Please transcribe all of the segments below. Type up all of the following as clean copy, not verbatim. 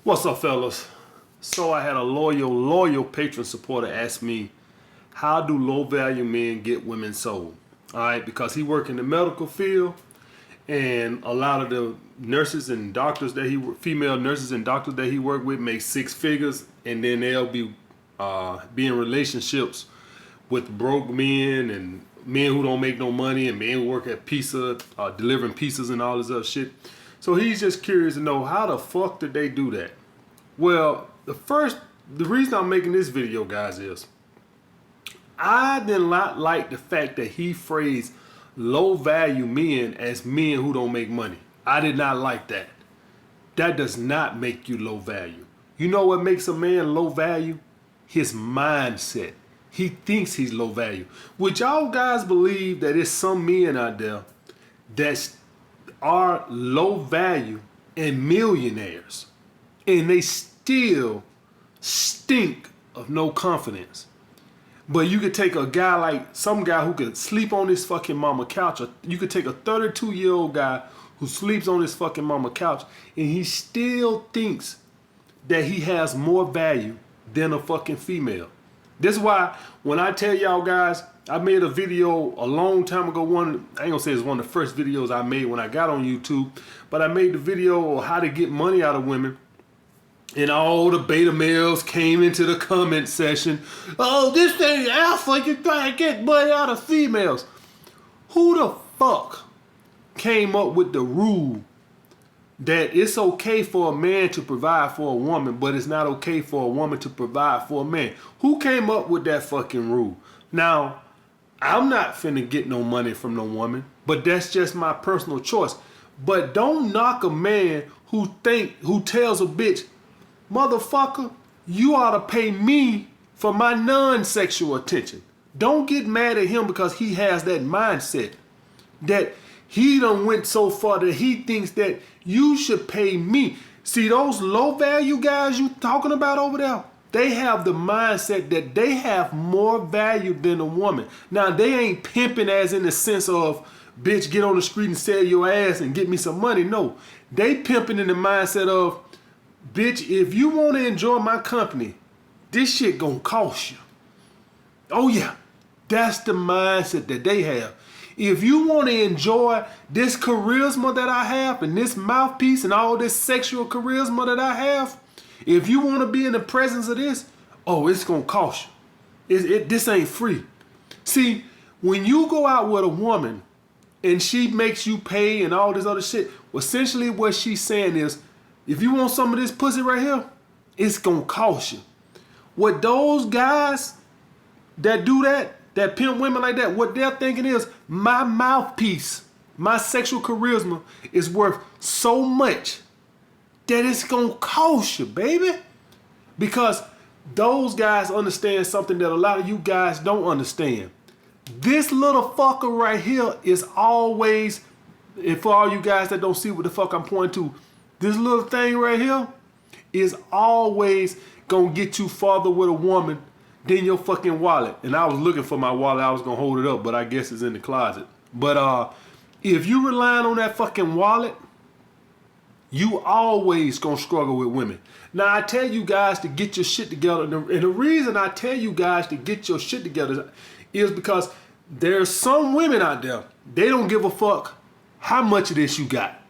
What's up, fellas? So I had a loyal patron supporter ask me, how do low-value men get women sold? All right, because he work in the medical field, and a lot of the nurses and doctors that female nurses and doctors that he work with make six figures, and then they'll be in relationships with broke men and men who don't make no money and men who work at pizza, delivering pizzas and all this other shit. So he's just curious to know, how the fuck did they do that? Well, the reason I'm making this video, guys, is I did not like the fact that he phrased low value men as men who don't make money. I did not like that. That does not make you low value. You know what makes a man low value? His mindset. He thinks he's low value. Would y'all guys believe that there's some men out there that are low value and millionaires, and they still stink of no confidence? But you could take a guy like some guy who could sleep on his fucking mama couch, or you could take a 32-year-old guy who sleeps on his fucking mama couch, and he still thinks that he has more value than a fucking female. This is why when I tell y'all guys, I made a video a long time ago. I ain't gonna say it's one of the first videos I made when I got on YouTube, but I made the video on how to get money out of women. And all the beta males came into the comment section. Oh, this ain't alpha, you trying to get money out of females. Who the fuck came up with the rule that it's okay for a man to provide for a woman, but it's not okay for a woman to provide for a man? Who came up with that fucking rule? Now, I'm not finna get no money from no woman, but that's just my personal choice. But don't knock a man who tells a bitch, motherfucker, you ought to pay me for my non-sexual attention. Don't get mad at him because he has that mindset that he done went so far that he thinks that you should pay me. See, those low value guys you talking about over there, they have the mindset that they have more value than a woman. Now, they ain't pimping as in the sense of, bitch, get on the street and sell your ass and get me some money. No, they pimping in the mindset of, bitch, if you want to enjoy my company, this shit gonna cost you. Oh yeah, that's the mindset that they have. If you want to enjoy this charisma that I have and this mouthpiece and all this sexual charisma that I have, if you want to be in the presence of this, oh, it's gonna cost you. This ain't free. See, when you go out with a woman and she makes you pay and all this other shit, essentially what she's saying is, if you want some of this pussy right here, it's gonna cost you. What those guys that do that pimp women like that, what they're thinking is, my mouthpiece, my sexual charisma is worth so much that it's gonna cost you, baby. Because those guys understand something that a lot of you guys don't understand. This little fucker right here is always, and for all you guys that don't see what the fuck I'm pointing to, this little thing right here is always gonna get you farther with a woman than your fucking wallet. And I was looking for my wallet. I was gonna hold it up, but I guess it's in the closet. But if you relying on that fucking wallet, you always gonna struggle with women. Now, I tell you guys to get your shit together. And the reason I tell you guys to get your shit together is because there's some women out there, they don't give a fuck how much of this you got.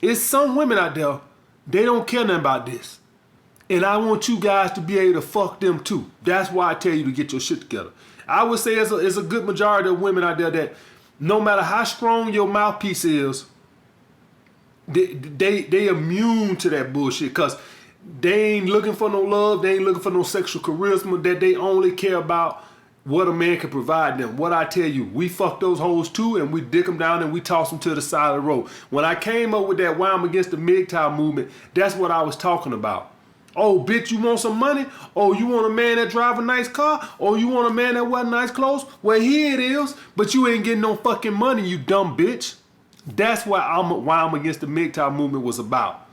It's some women out there, they don't care nothing about this. And I want you guys to be able to fuck them too. That's why I tell you to get your shit together. I would say there's a good majority of women out there that no matter how strong your mouthpiece is, they immune to that bullshit, because they ain't looking for no love, they ain't looking for no sexual charisma, that they only care about what a man can provide them. What I tell you, we fuck those hoes too, and we dick them down and we toss them to the side of the road. When I came up with that why I'm against the MGTOW movement, that's what I was talking about. Oh, bitch, you want some money? Oh, you want a man that drive a nice car? Oh, you want a man that wear nice clothes? Well, here it is, but you ain't getting no fucking money, you dumb bitch. That's why I'm against the MGTOW movement was about.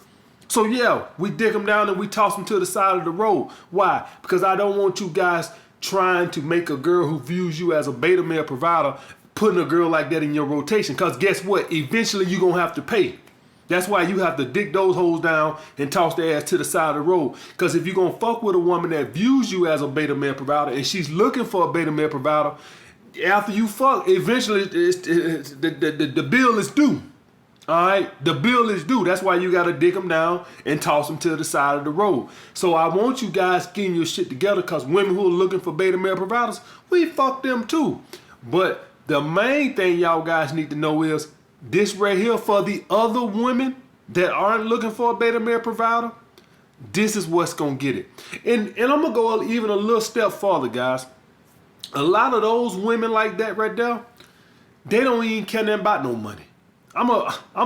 So yeah, we dick them down and we toss them to the side of the road. Why? Because I don't want you guys trying to make a girl who views you as a beta male provider, putting a girl like that in your rotation. Because guess what? Eventually you're going to have to pay. That's why you have to dig those hoes down and toss their ass to the side of the road. Because if you're going to fuck with a woman that views you as a beta male provider and she's looking for a beta male provider, after you fuck, eventually the bill is due. All right, the bill is due. That's why you got to dig them down and toss them to the side of the road. So I want you guys getting your shit together, because women who are looking for beta male providers, we fuck them too. But the main thing y'all guys need to know is this right here for the other women that aren't looking for a beta male provider. This is what's going to get it. And I'm going to go even a little step further, guys. A lot of those women like that right there, they don't even care nothing about no money. I'm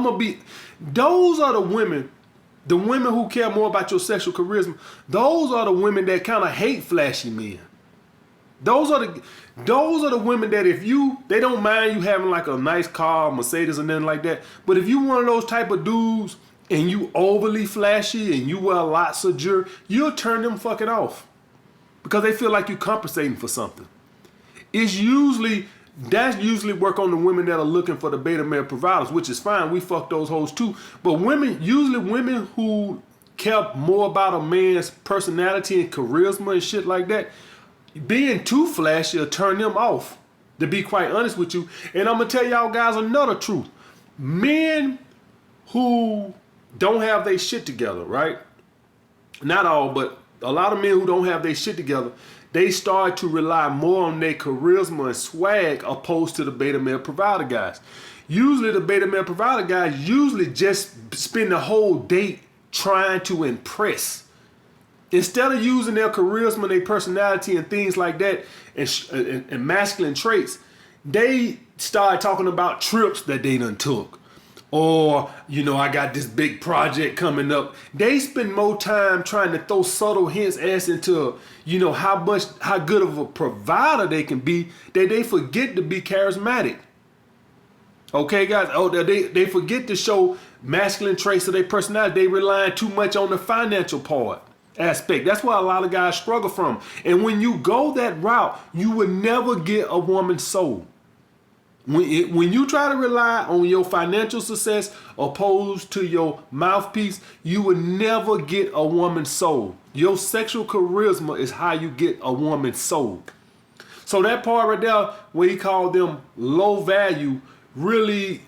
a be. Those are the women who care more about your sexual charisma. Those are the women that kind of hate flashy men. Those are the women that they don't mind you having like a nice car, Mercedes and nothing like that. But if you one of those type of dudes and you overly flashy and you wear lots of jewelry, you'll turn them fucking off because they feel like you're compensating for something. That's usually work on the women that are looking for the beta male providers, which is fine. We fuck those hoes too. But usually women who care more about a man's personality and charisma and shit like that, being too flashy will turn them off, to be quite honest with you. And I'm going to tell y'all guys another truth. Men who don't have their shit together, right? Not all, but a lot of men who don't have their shit together, they start to rely more on their charisma and swag opposed to the beta male provider guys. Usually the beta male provider guys usually just spend the whole date trying to impress. Instead of using their charisma, their personality and things like that and masculine traits, they start talking about trips that they done took. Or, I got this big project coming up. They spend more time trying to throw subtle hints as into, how good of a provider they can be, that they forget to be charismatic. Okay, guys? Oh, they forget to show masculine traits of their personality. They rely too much on the financial aspect. That's why a lot of guys struggle from. And when you go that route, you will never get a woman's soul. When you try to rely on your financial success opposed to your mouthpiece, you will never get a woman's soul. Your sexual charisma is how you get a woman's soul. So that part right there, where he called them low value, really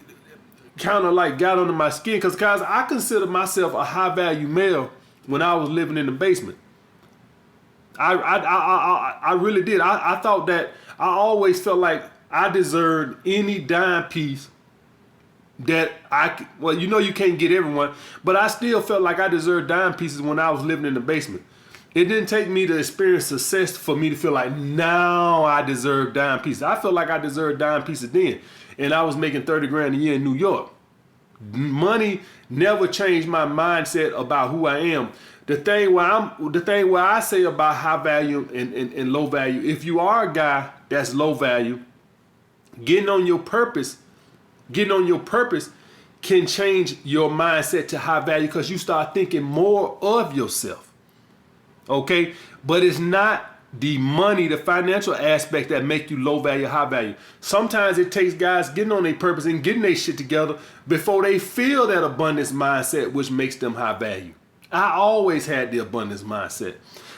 kind of like got under my skin. Because guys, I consider myself a high value male when I was living in the basement. I really did. I thought that I always felt like I deserved any dime piece that you can't get everyone, but I still felt like I deserved dime pieces when I was living in the basement. It didn't take me to experience success for me to feel like now I deserve dime pieces. I felt like I deserved dime pieces then, and I was making 30 grand a year in New York. Money never changed my mindset about who I am. The thing where I say about high value and low value, if you are a guy that's low value, getting on your purpose can change your mindset to high value, because you start thinking more of yourself. Okay? But it's not the money, the financial aspect that make you low value, high value. Sometimes it takes guys getting on their purpose and getting their shit together before they feel that abundance mindset, which makes them high value. I always had the abundance mindset.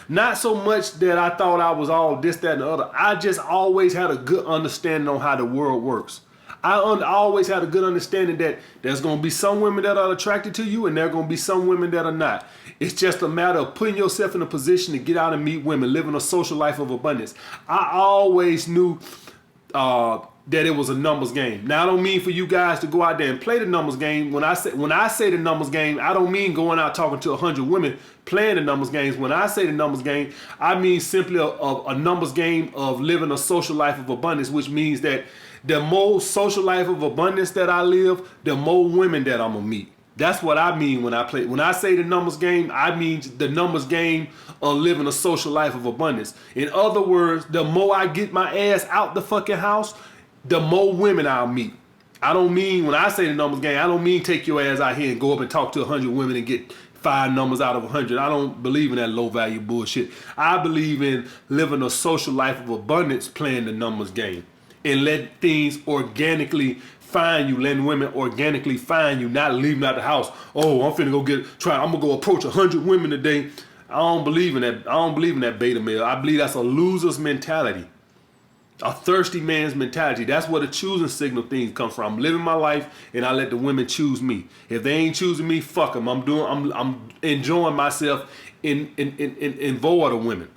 Not so much that I thought I was all this, that, and the other. I just always had a good understanding on how the world works. I always had a good understanding that there's going to be some women that are attracted to you and there are going to be some women that are not. It's just a matter of putting yourself in a position to get out and meet women, living a social life of abundance. I always knew that it was a numbers game. Now, I don't mean for you guys to go out there and play the numbers game. When I say the numbers game, I don't mean going out talking to 100 women playing the numbers games. When I say the numbers game, I mean simply a numbers game of living a social life of abundance, which means that the more social life of abundance that I live, the more women that I'm gonna meet. That's what I mean when I play. When I say the numbers game, I mean the numbers game of living a social life of abundance. In other words, the more I get my ass out the fucking house, the more women I'll meet. I don't mean, when I say the numbers game, I don't mean take your ass out here and go up and talk to 100 women and get 5 numbers out of 100. I don't believe in that low value bullshit. I believe in living a social life of abundance, playing the numbers game. and let things organically find you, letting women organically find you, not leaving out the house. Oh, I'm finna go I'm gonna go approach 100 women today. I don't believe in that. I don't believe in that beta male. I believe that's a loser's mentality, a thirsty man's mentality. That's where the choosing signal things come from. I'm living my life and I let the women choose me. If they ain't choosing me, fuck them. I'm enjoying myself in void of women.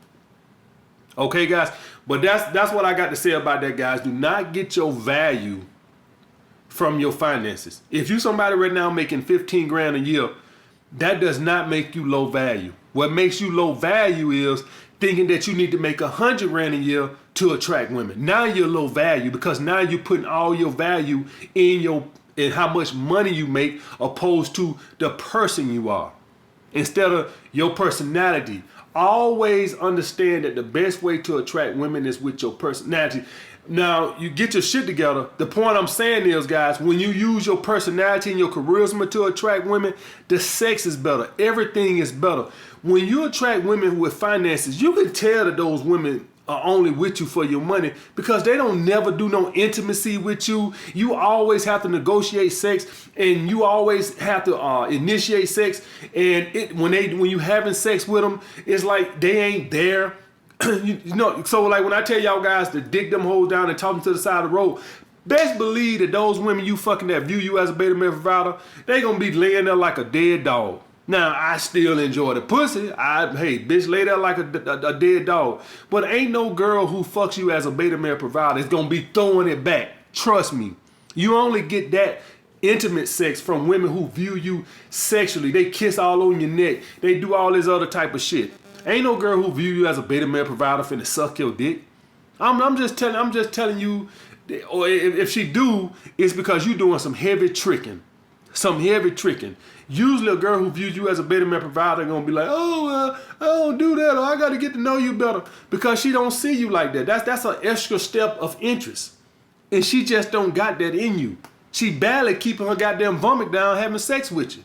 Okay, guys. But that's what I got to say about that, guys. Do not get your value from your finances. If you somebody right now making 15 grand a year, that does not make you low value. What makes you low value is thinking that you need to make 100 grand a year to attract women. Now you're low value because now you're putting all your value in how much money you make opposed to the person you are instead of your personality. Always understand that the best way to attract women is with your personality. Now, you get your shit together. The point I'm saying is, guys, when you use your personality and your charisma to attract women, the sex is better. Everything is better. When you attract women with finances, you can tell that those women are only with you for your money because they don't never do no intimacy with you. You always have to negotiate sex and you always have to initiate sex. And when you having sex with them, it's like they ain't there. you know, so like when I tell y'all guys to dig them hoes down and talk them to the side of the road, best believe that those women you fucking that view you as a beta male provider, they gonna be laying there like a dead dog. Now, I still enjoy the pussy. Hey, bitch, lay there like a dead dog. But ain't no girl who fucks you as a beta male provider is gonna be throwing it back. Trust me. You only get that intimate sex from women who view you sexually. They kiss all on your neck. They do all this other type of shit. Ain't no girl who view you as a beta male provider finna suck your dick. I'm just telling you, or if she do, it's because you doing some heavy tricking. Usually a girl who views you as a beta male provider gonna be like, I don't do that, or I gotta get to know you better, because she don't see you like that. That's an extra step of interest, and she just don't got that in you. She barely keeping her goddamn vomit down having sex with you.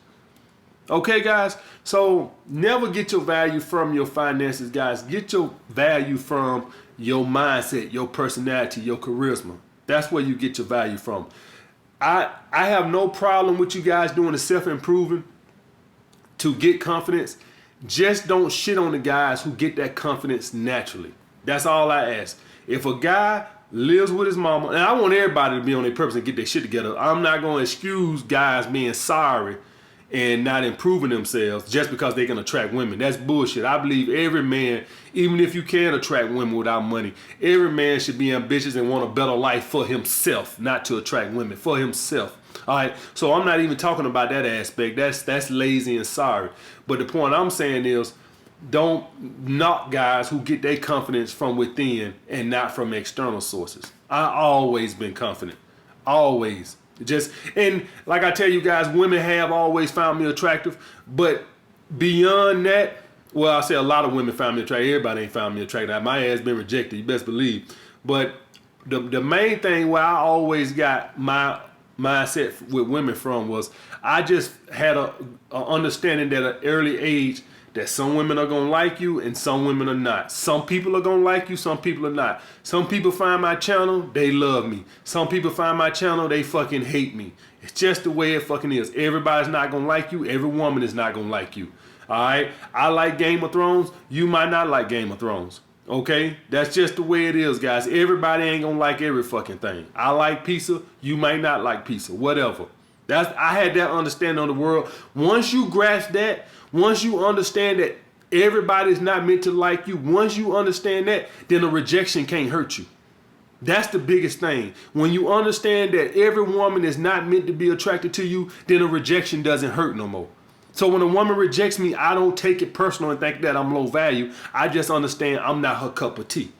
Okay, guys? So never get your value from your finances, guys. Get your value from your mindset, your personality, your charisma. That's where you get your value from. I have no problem with you guys doing the self-improving to get confidence. Just don't shit on the guys who get that confidence naturally. That's all I ask. If a guy lives with his mama, and I want everybody to be on their purpose and get their shit together. I'm not going to excuse guys being sorry and not improving themselves just because they can attract women. That's bullshit. I believe every man, even if you can attract women without money, every man should be ambitious and want a better life for himself, not to attract women, for himself. All right, so I'm not even talking about that aspect. That's lazy and sorry. But the point I'm saying is, don't knock guys who get their confidence from within and not from external sources. I always been confident, always. And like I tell you guys, women have always found me attractive, but beyond that, well, I say a lot of women found me attractive. Everybody ain't found me attractive. My ass been rejected, you best believe. But the main thing where I always got my mindset with women from was I just had a understanding at an early age that some women are going to like you and some women are not. Some people are going to like you, some people are not. Some people find my channel, they love me. Some people find my channel, they fucking hate me. It's just the way it fucking is. Everybody's not going to like you. Every woman is not going to like you. All right? I like Game of Thrones. You might not like Game of Thrones. Okay? That's just the way it is, guys. Everybody ain't going to like every fucking thing. I like pizza. You might not like pizza. Whatever. I had that understanding of the world. Once you grasp that, once you understand that everybody's not meant to like you, once you understand that, then a rejection can't hurt you. That's the biggest thing. When you understand that every woman is not meant to be attracted to you, then a rejection doesn't hurt no more. So when a woman rejects me, I don't take it personal and think that I'm low value. I just understand I'm not her cup of tea.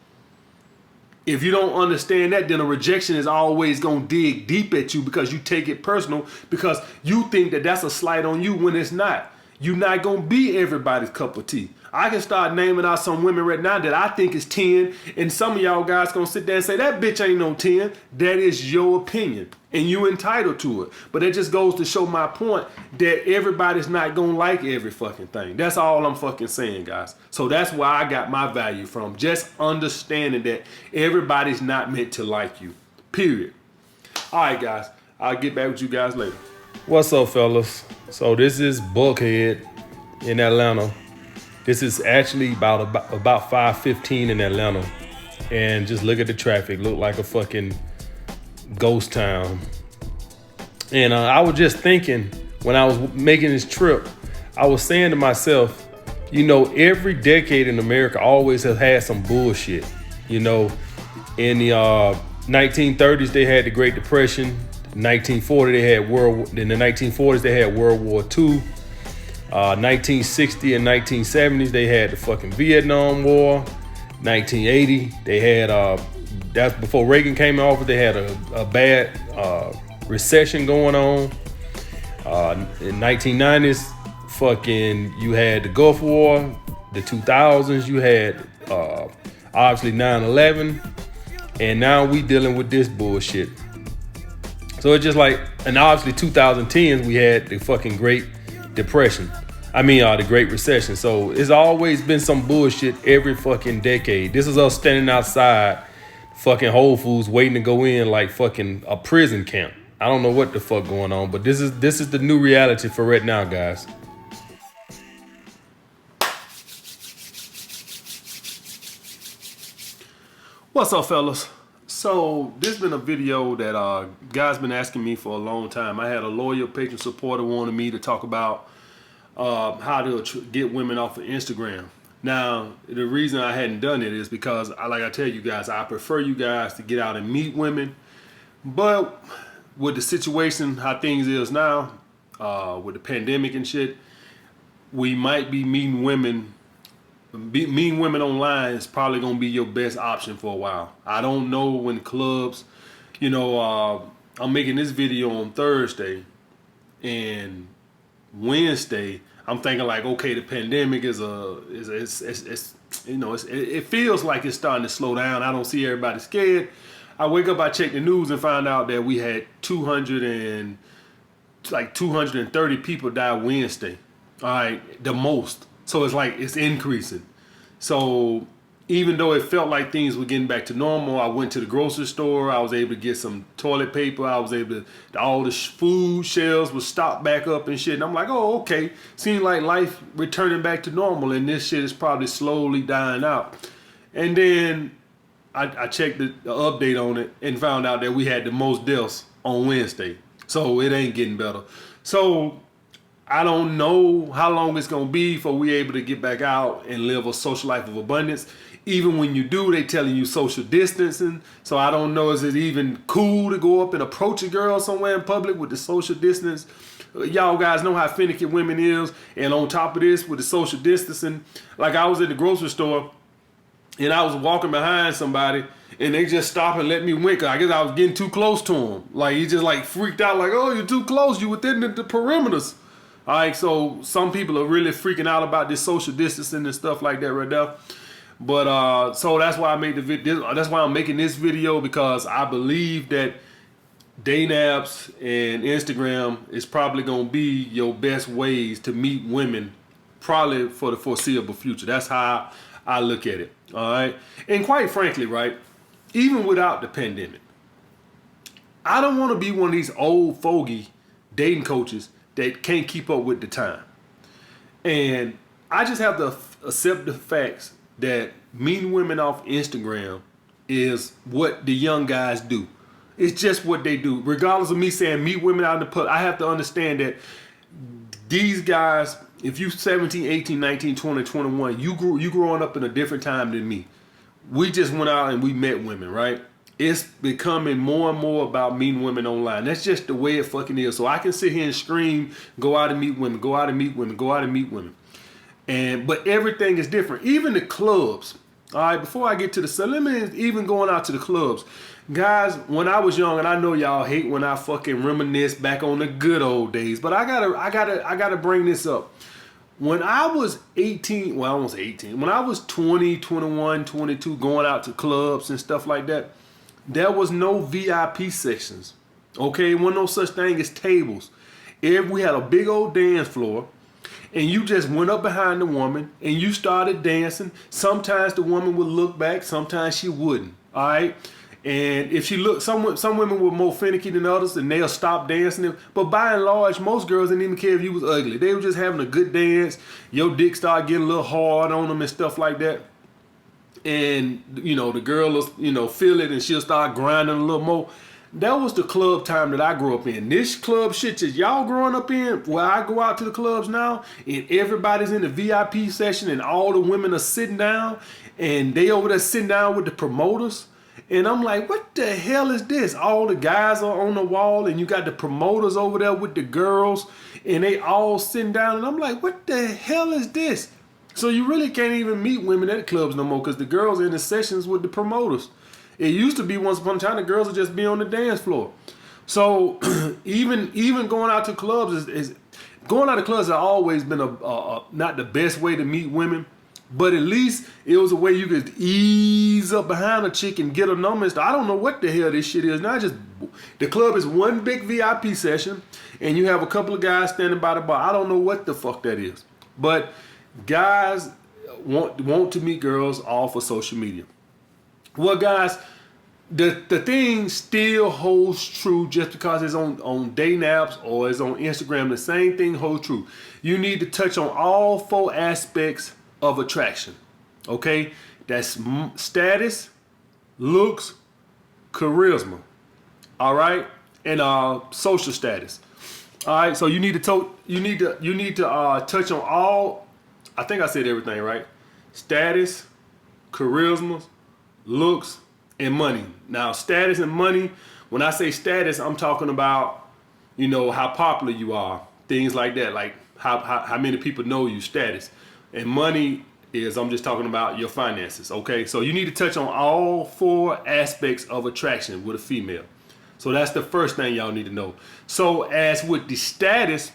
If you don't understand that, then a rejection is always going to dig deep at you because you take it personal because you think that that's a slight on you when it's not. You're not going to be everybody's cup of tea. I can start naming out some women right now that I think is 10, and some of y'all guys going to sit there and say, that bitch ain't no 10. That is your opinion, and you entitled to it. But it just goes to show my point that everybody's not going to like every fucking thing. That's all I'm fucking saying, guys. So that's where I got my value from. Just understanding that everybody's not meant to like you. period. All right, guys. I'll get back with you guys later. What's up, fellas? So this is Buckhead in Atlanta. This is actually about 5:15 in Atlanta. And just look at the traffic. Look like a fucking ghost town. And I was just thinking when I was making this trip, I was saying to myself, you know, every decade in America always has had some bullshit. You know, in the 1930s, they had the Great Depression. 1940, they had in the 1940s, they had World War II. 1960 and 1970s, they had the fucking Vietnam War. 1980, they had, that's before Reagan came in office, they had a bad recession going on. In 1990s, fucking, you had the Gulf War. The 2000s, you had obviously 9/11. And now we dealing with this bullshit. So it's just like, and obviously 2010s, we had the fucking Great Depression. The Great Recession. So it's always been some bullshit every fucking decade. This is us standing outside fucking Whole Foods waiting to go in like fucking a prison camp. I don't know what the fuck going on, but this is the new reality for right now, guys. What's up, fellas? So this has been a video that guys been asking me for a long time. I had a loyal patron supporter wanted me to talk about how to get women off of Instagram. Now, the reason I hadn't done it is because, like I tell you guys, I prefer you guys to get out and meet women. But with the situation, how things is now, with the pandemic and shit, we might be meeting women. Meeting women online is probably going to be your best option for a while. I don't know when clubs, you know, I'm making this video on Thursday, and Wednesday I'm thinking like, okay, the pandemic it feels like it's starting to slow down. I don't see everybody scared. I wake up, I check the news and find out that we had 230 people die Wednesday. All right, the most. So it's like it's increasing. So even though it felt like things were getting back to normal, I went to the grocery store. I was able to get some toilet paper. I was able to, all the food shelves were stocked back up and shit. And I'm like, oh, okay. Seems like life returning back to normal, and this shit is probably slowly dying out. And then I checked the update on it and found out that we had the most deaths on Wednesday. So it ain't getting better. So I don't know how long it's going to be before we able to get back out and live a social life of abundance. Even when you do, they telling you social distancing. So I don't know, is it even cool to go up and approach a girl somewhere in public with the social distance? Y'all guys know how finicky women is. And on top of this, with the social distancing, like I was at the grocery store and I was walking behind somebody and they just stopped and let me wink. I guess I was getting too close to him. Like he just like freaked out like, oh, you're too close. You within the perimeters. All right, so some people are really freaking out about this social distancing and stuff like that right there. But so that's why I made the video. That's why I'm making this video, because I believe that dating apps and Instagram is probably gonna be your best ways to meet women, probably for the foreseeable future. That's how I look at it. All right, and quite frankly, right, even without the pandemic, I don't want to be one of these old fogey dating coaches that can't keep up with the time. And I just have to accept the facts that meeting women off Instagram is what the young guys do. It's just what they do. Regardless of me saying meet women out in the public, I have to understand that these guys, if you 17, 18, 19, 20, 21, you growing up in a different time than me. We just went out and we met women, right? It's becoming more and more about meeting women online. That's just the way it fucking is. So I can sit here and scream, go out and meet women, go out and meet women, go out and meet women. But everything is different. Even the clubs. All right, before I get to the limit, even going out to the clubs. Guys, when I was young, and I know y'all hate when I fucking reminisce back on the good old days, but I gotta bring this up. When I was 18, well, I almost 18. When I was 20, 21, 22, going out to clubs and stuff like that, there was no VIP sections. Okay, wasn't no such thing as tables. We had a big old dance floor, and you just went up behind the woman and you started dancing. Sometimes the woman would look back, sometimes she wouldn't. All right, And if she look, some women were more finicky than others, and they'll stop dancing. But by and large, most girls didn't even care if you was ugly. They were just having a good dance. Your dick started getting a little hard on them and stuff like that. And you know, the girl will, you know, feel it, and she'll start grinding a little more. That was the club time that I grew up in. This club shit that y'all growing up in, where I go out to the clubs now, and everybody's in the VIP session, and all the women are sitting down, and they over there sitting down with the promoters. And I'm like, what the hell is this? All the guys are on the wall, and you got the promoters over there with the girls, and they all sitting down. And I'm like, what the hell is this? So you really can't even meet women at clubs no more, because the girls are in the sessions with the promoters. It used to be once upon a time the girls would just be on the dance floor. So even going out to clubs is going out to clubs has always been a not the best way to meet women. But at least it was a way you could ease up behind a chick and get a number. I don't know what the hell this shit is. Now just the club is one big VIP session, and you have a couple of guys standing by the bar. I don't know what the fuck that is. But guys want to meet girls all for social media. Well, guys, the thing still holds true just because it's on dating apps or it's on Instagram. The same thing holds true. You need to touch on all 4 aspects of attraction. Okay, that's status, looks, charisma. All right, and social status. All right, so you need to touch on all. I think I said everything right. Status, charisma, looks, and money. Now, status and money. When I say status, I'm talking about, you know, how popular you are, things like that, like how many people know you. Status. And money is, I'm just talking about your finances, okay? So you need to touch on all 4 aspects of attraction with a female. So that's the first thing y'all need to know. So as with the status,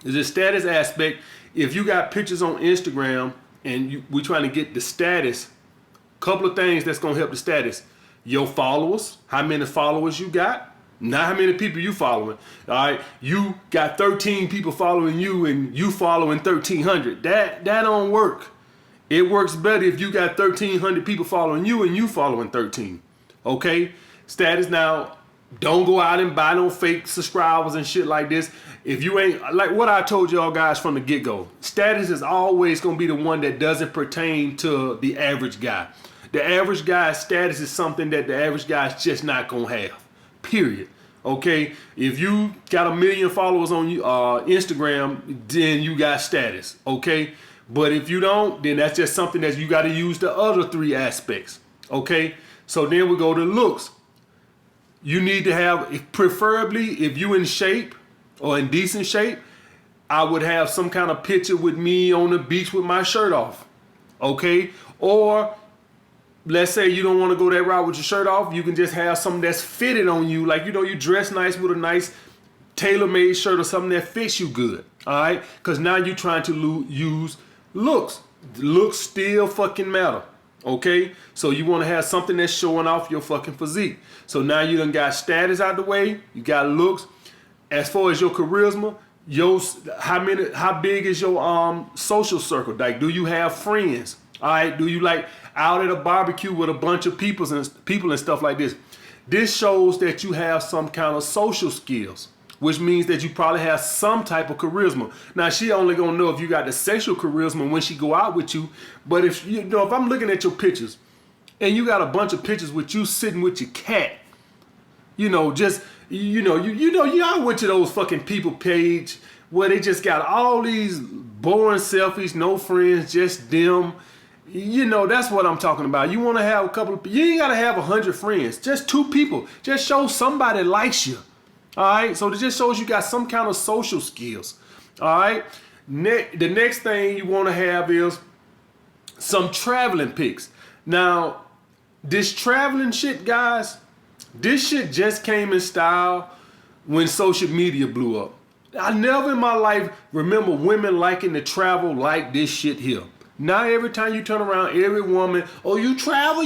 is the status aspect, if you got pictures on Instagram and we're trying to get the status, couple of things that's going to help the status. Your followers, how many followers you got, not how many people you following. All right, you got 13 people following you and you following 1,300. That don't work. It works better if you got 1,300 people following you and you following 13. Okay, status. Now, don't go out and buy no fake subscribers and shit like this. If you ain't, like what I told y'all guys from the get-go, status is always going to be the one that doesn't pertain to the average guy. The average guy's status is something that the average guy's just not going to have. Period. Okay? If you got 1 million followers on Instagram, then you got status. Okay? But if you don't, then that's just something that you got to use the other 3 aspects. Okay? So then we go to looks. You need to have, preferably if you in shape or in decent shape, I would have some kind of picture with me on the beach with my shirt off. Okay? Or let's say you don't want to go that route with your shirt off. You can just have something that's fitted on you. Like, you know, you dress nice with a nice tailor-made shirt or something that fits you good. All right? Because now you're trying to use looks. Looks still fucking matter. Okay? So you want to have something that's showing off your fucking physique. So now you done got status out the way. You got looks. As far as your charisma, how big is your social circle? Like, do you have friends? All right? Do you like out at a barbecue with a bunch of people and stuff like this? This shows that you have some kind of social skills, which means that you probably have some type of charisma. Now, she only gonna know if you got the sexual charisma when she go out with you. But if I'm looking at your pictures and you got a bunch of pictures with you sitting with your cat, y'all went to those fucking people page where they just got all these boring selfies, no friends, just them. That's what I'm talking about. You want to have a couple of, you ain't got to have 100 friends, just 2 people. Just show somebody likes you. All right. So it just shows you got some kind of social skills. All right. The next thing you want to have is some traveling pics. Now, this traveling shit, guys, this shit just came in style when social media blew up. I never in my life remember women liking to travel like this shit here. Now every time you turn around, every woman, oh, you travel.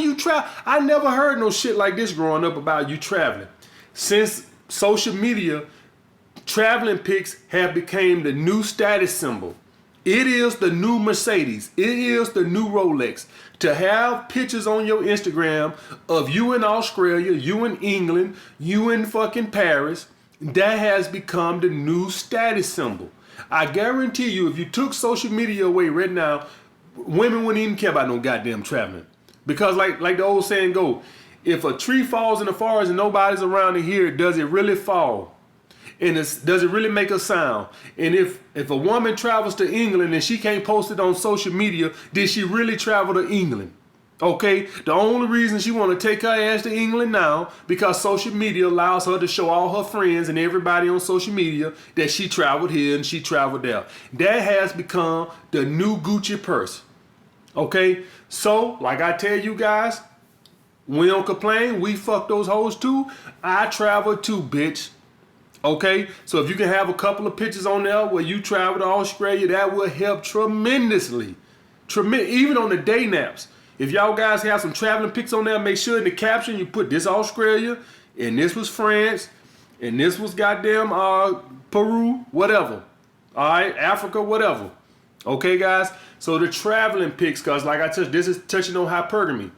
I never heard no shit like this growing up about you traveling. Since social media, traveling pics have become the new status symbol. It is the new Mercedes. It is the new Rolex. To have pictures on your Instagram of you in Australia, you in England, you in fucking Paris, that has become the new status symbol. I guarantee you, if you took social media away right now, women wouldn't even care about no goddamn traveling. Because like the old saying go, if a tree falls in the forest and nobody's around to hear it, does it really fall? And does it really make a sound? And if a woman travels to England and she can't post it on social media, did she really travel to England? Okay, the only reason she want to take her ass to England now because social media allows her to show all her friends and everybody on social media that she traveled here and she traveled there. That has become the new Gucci purse. Okay, so like I tell you guys, we don't complain. We fuck those hoes too. I travel too, bitch. Okay, so if you can have a couple of pictures on there where you travel to Australia, that will help tremendously. Even on the day naps. If y'all guys have some traveling pics on there, make sure in the caption you put this Australia, and this was France, and this was goddamn Peru, whatever. All right, Africa, whatever. Okay, guys. So the traveling pics, cause like I touched, this is touching on hypergamy.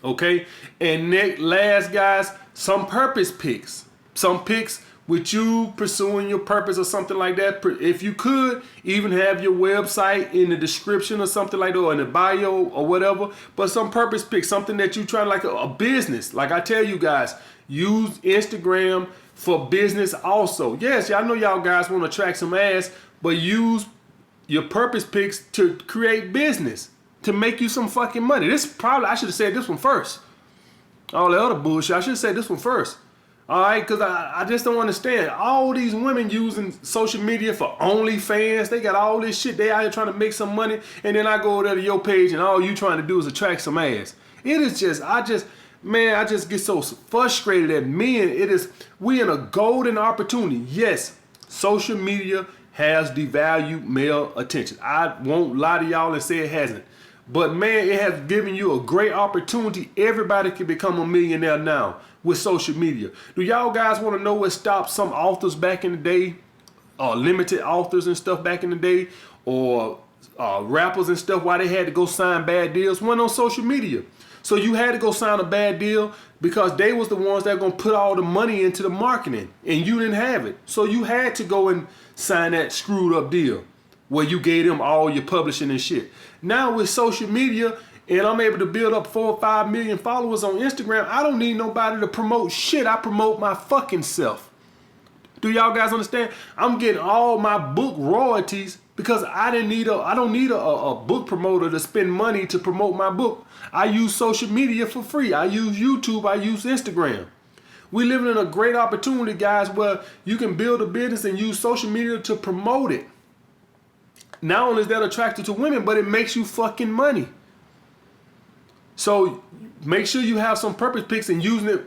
Okay, and last, guys, some purpose pics. Some pics with you pursuing your purpose or something like that. If you could, even have your website in the description or something like that, or in the bio or whatever. But some purpose pics, something that you try like a business. Like I tell you guys, use Instagram for business also. Yes, I know y'all guys want to attract some ass, but use your purpose pics to create business, to make you some fucking money. I should have said this one first. All the other bullshit, I should have said this one first. All right, because I just don't understand. All these women using social media for OnlyFans, they got all this shit. They out here trying to make some money, and then I go over there to your page, and all you trying to do is attract some ass. It is just, I just get so frustrated at men. We in a golden opportunity. Yes, social media has devalued male attention. I won't lie to y'all and say it hasn't. But man, it has given you a great opportunity. Everybody can become a millionaire now with social media. Do y'all guys want to know what stopped some authors back in the day? Limited authors and stuff back in the day, or rappers and stuff, why they had to go sign bad deals? Went on social media. So you had to go sign a bad deal because they was the ones that were going to put all the money into the marketing, and you didn't have it. So you had to go and sign that screwed up deal where you gave them all your publishing and shit. Now with social media, and I'm able to build up 4 or 5 million followers on Instagram, I don't need nobody to promote shit. I promote my fucking self. Do y'all guys understand? I'm getting all my book royalties because I don't need a book promoter to spend money to promote my book. I use social media for free. I use YouTube. I use Instagram. We living in a great opportunity, guys, where you can build a business and use social media to promote it. Not only is that attractive to women, but it makes you fucking money. So make sure you have some purpose pics and using it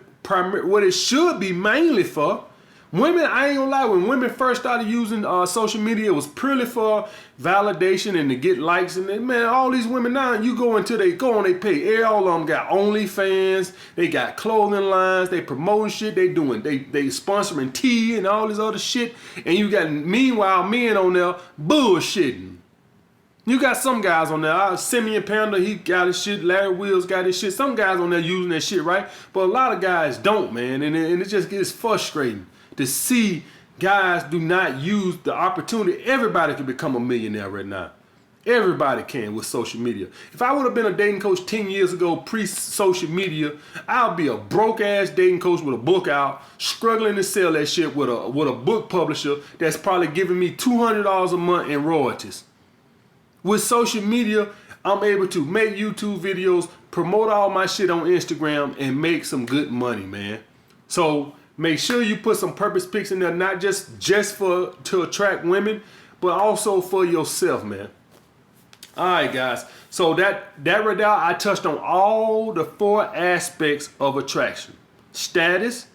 what it should be mainly for. Women, I ain't gonna lie, when women first started using social media, it was purely for validation and to get likes. And then, man, all these women now, you go on their page. All of them got OnlyFans, they got clothing lines, they promoting shit, they sponsoring tea and all this other shit. And you got, meanwhile, men on there bullshitting. You got some guys on there, Simeon Panda, he got his shit, Larry Wills got his shit. Some guys on there using that shit, right? But a lot of guys don't, man, and it just gets frustrating to see guys do not use the opportunity. Everybody can become a millionaire right now. Everybody can with social media. If I would have been a dating coach 10 years ago, pre-social media, I'll be a broke-ass dating coach with a book out, struggling to sell that shit with a book publisher that's probably giving me $200 a month in royalties. With social media, I'm able to make YouTube videos, promote all my shit on Instagram, and make some good money, man. So make sure you put some purpose pics in there, not just to attract women, but also for yourself, man. All right, guys. So that right there, I touched on all the 4 aspects of attraction. Status,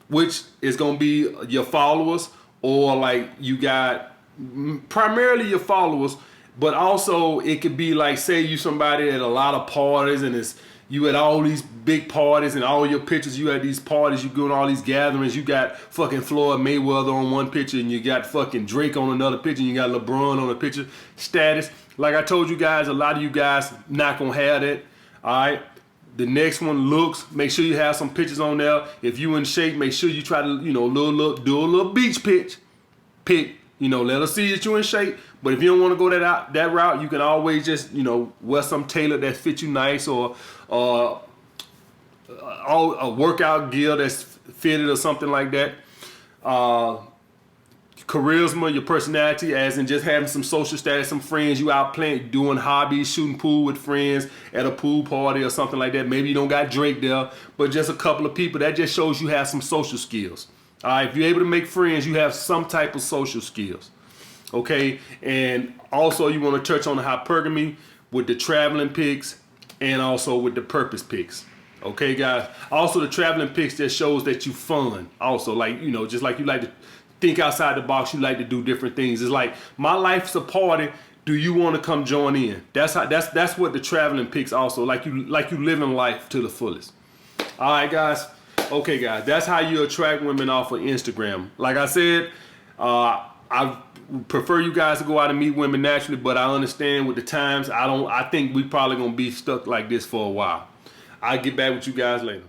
which is going to be your followers, or like you got primarily your followers, but also it could be like, say you somebody at a lot of parties and You at all these big parties and all your pictures, you at these parties, you go to all these gatherings, you got fucking Floyd Mayweather on one picture and you got fucking Drake on another picture and you got LeBron on a picture. Status. Like I told you guys, a lot of you guys not gonna have that. Alright. The next one, looks. Make sure you have some pictures on there. If you in shape, make sure you try to, do a little beach pic. Let us see that you in shape. But if you don't want to go that route, you can always just, wear some tailored that fit you nice, or a workout gear that's fitted or something like that. Charisma, your personality, as in just having some social status, some friends, you out playing, doing hobbies, shooting pool with friends at a pool party or something like that. Maybe you don't got Drake there, but just a couple of people. That just shows you have some social skills. All right, if you're able to make friends, you have some type of social skills. Okay, and also you want to touch on the hypergamy with the traveling pics and also with the purpose pics. Okay, guys. Also, the traveling pics just shows that you fun. Also, like, just like you like to think outside the box, you like to do different things. It's like, my life's a party. Do you want to come join in? That's what the traveling pics also, like you living life to the fullest. All right, guys. Okay, guys. That's how you attract women off of Instagram. Like I said, I prefer you guys to go out and meet women naturally, but I understand with the times, I think we probably gonna be stuck like this for a while. I'll get back with you guys later.